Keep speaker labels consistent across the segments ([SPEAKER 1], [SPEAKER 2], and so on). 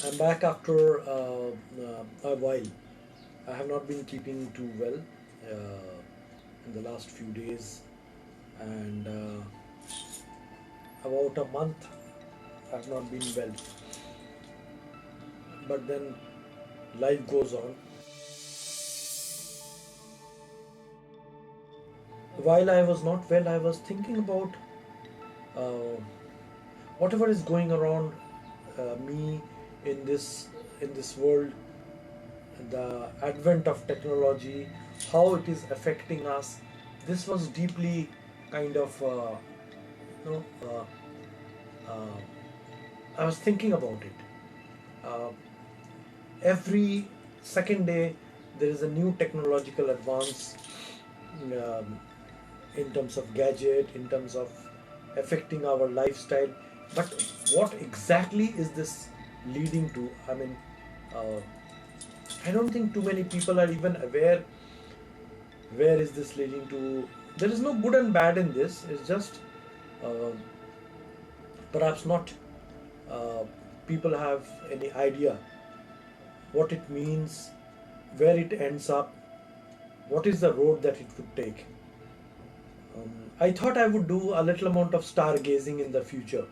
[SPEAKER 1] I'm back after a while. I have not been keeping too well in the last few days, and about a month I've not been well. But then life goes on. While I was not well, I was thinking about uh, whatever is going around me in this world, the advent of technology, how it is affecting us. This was deeply kind of you know. Uh, I was thinking about it. Uh, every second day, there is a new technological advance um, in terms of gadget, in terms of affecting our lifestyle. But what exactly is this leading to? I mean, uh, I don't think too many people are even aware where is this leading to. There is no good and bad in this. It's just uh, perhaps not uh, people have any idea what it means, where it ends up, what is the road that it would take. I thought I would do a little amount of stargazing in the future.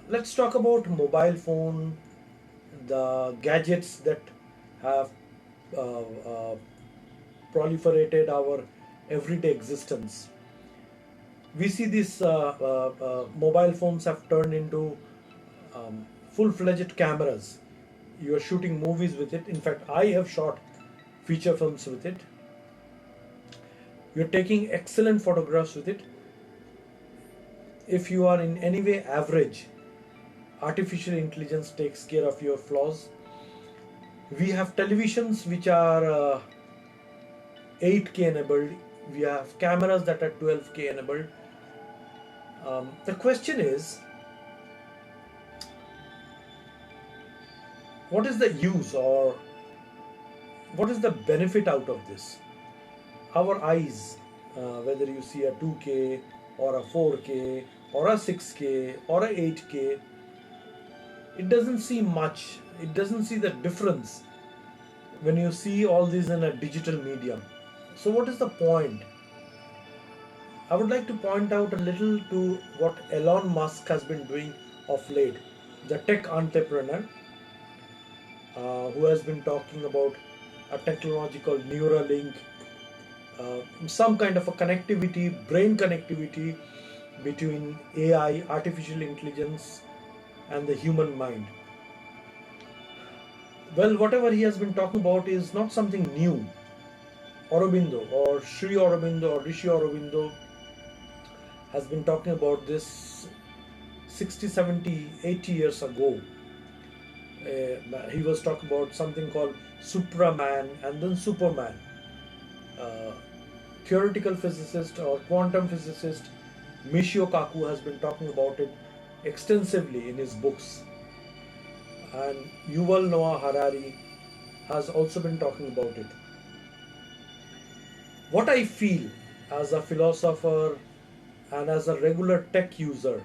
[SPEAKER 1] Let's talk about mobile phone, the gadgets that have proliferated our everyday existence. We see these mobile phones have turned into full-fledged cameras. You are shooting movies with it. In fact, I have shot feature films with it. You're taking excellent photographs with it. If you are in any way average, artificial intelligence takes care of your flaws. We have televisions which are 8K enabled. We have cameras that are 12K enabled. The question is, what is the use or what is the benefit out of this? Our eyes, whether you see a 2K or a 4K or a 6K or a 8K, it doesn't see much. It doesn't see the difference when you see all these in a digital medium. So, what is the point? I would like to point out a little to what Elon Musk has been doing of late, the tech entrepreneur who has been talking about a technological Neuralink, some kind of a connectivity, brain connectivity between AI, artificial intelligence, and the human mind. Well, whatever he has been talking about is not something new. Aurobindo or Sri Aurobindo or Rishi Aurobindo has been talking about this 60, 70, 80 years ago. He was talking about something called Supraman and then Superman. Uh, Theoretical physicist or quantum physicist Michio Kaku has been talking about it extensively in his books. And Yuval Noah Harari has also been talking about it. What I feel as a philosopher and as a regular tech user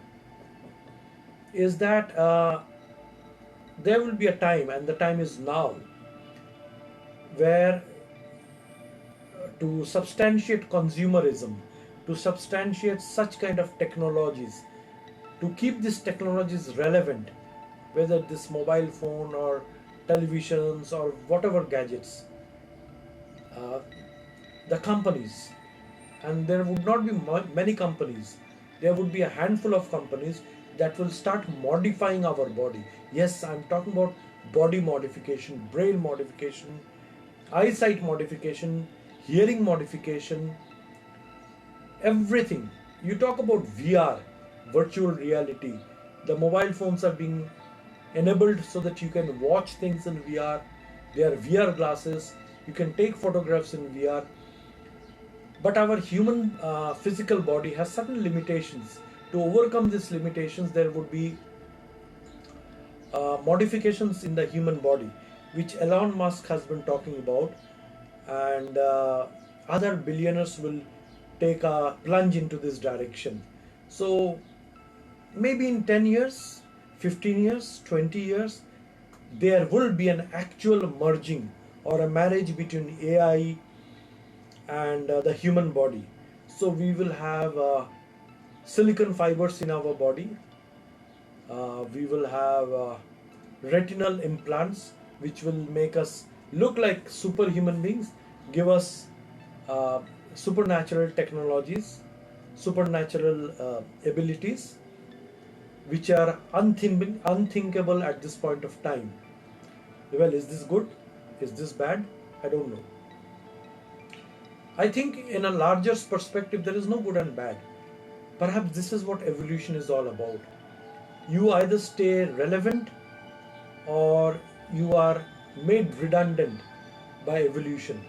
[SPEAKER 1] is that there will be a time, and the time is now, where to substantiate consumerism, to substantiate such kind of technologies, to keep these technologies relevant, whether this mobile phone or televisions or whatever gadgets, uh, the companies, and there would not be many companies, there would be a handful of companies that will start modifying our body. Yes, I'm talking about body modification, brain modification, eyesight modification, hearing modification, everything. You talk about VR, virtual reality. The mobile phones are being enabled so that you can watch things in VR. They are VR glasses. You can take photographs in VR. But our human physical body has certain limitations. To overcome these limitations, there would be modifications in the human body, which Elon Musk has been talking about, and other billionaires will take a plunge into this direction. So maybe in 10 years, 15 years, 20 years, there will be an actual merging or a marriage between AI and the human body. So we will have silicon fibers in our body. We will have retinal implants which will make us look like superhuman beings, give us uh, supernatural technologies, supernatural abilities which are unthinkable at this point of time. Well, is this good? Is this bad? I don't know. I think in a larger perspective, there is no good and bad. Perhaps this is what evolution is all about. You either stay relevant or you are made redundant by evolution.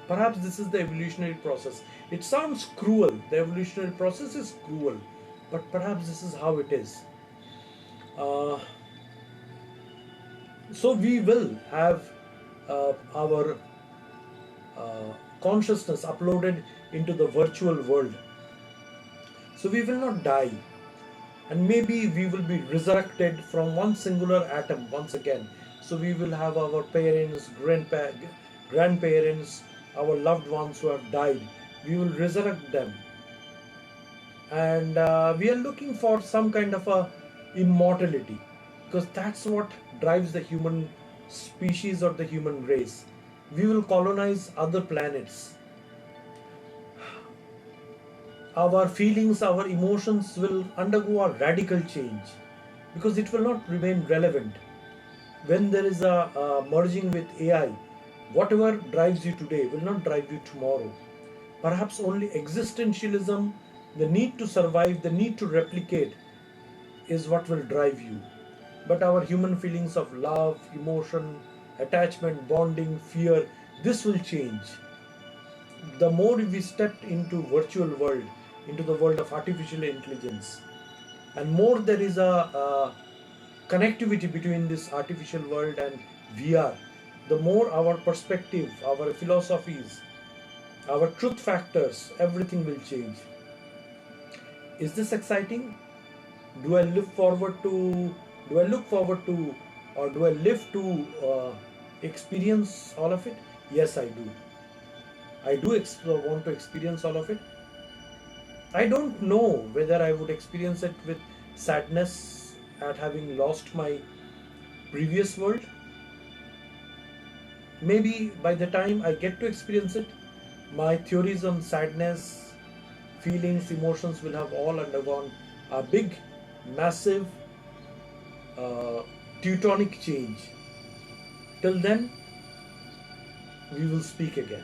[SPEAKER 1] Perhaps this is the evolutionary process. It sounds cruel. The evolutionary process is cruel, but perhaps this is how it is. Uh, so we will have our consciousness uploaded into the virtual world. So we will not die, and maybe we will be resurrected from one singular atom once again. So we will have our parents, grandparents, our loved ones who have died. We will resurrect them, and we are looking for some kind of a immortality, because that's what drives the human species or the human race. We will colonize other planets. Our feelings, our emotions will undergo a radical change because it will not remain relevant. When there is a merging with AI, whatever drives you today will not drive you tomorrow. Perhaps only existentialism, the need to survive, the need to replicate is what will drive you. But our human feelings of love, emotion, attachment, bonding, fear, this will change. The more we step into virtual world, into the world of artificial intelligence, and more there is a connectivity between this artificial world and VR, the more our perspective, our philosophies, our truth factors, everything will change. Is this exciting? Do I look forward to? Do I look forward to, or do I live to experience all of it? Yes, I do. I do want to experience all of it. I don't know whether I would experience it with sadness at having lost my previous world. Maybe by the time I get to experience it, my theories on sadness, feelings, emotions will have all undergone a big, massive, uh, teutonic change. Till then, we will speak again.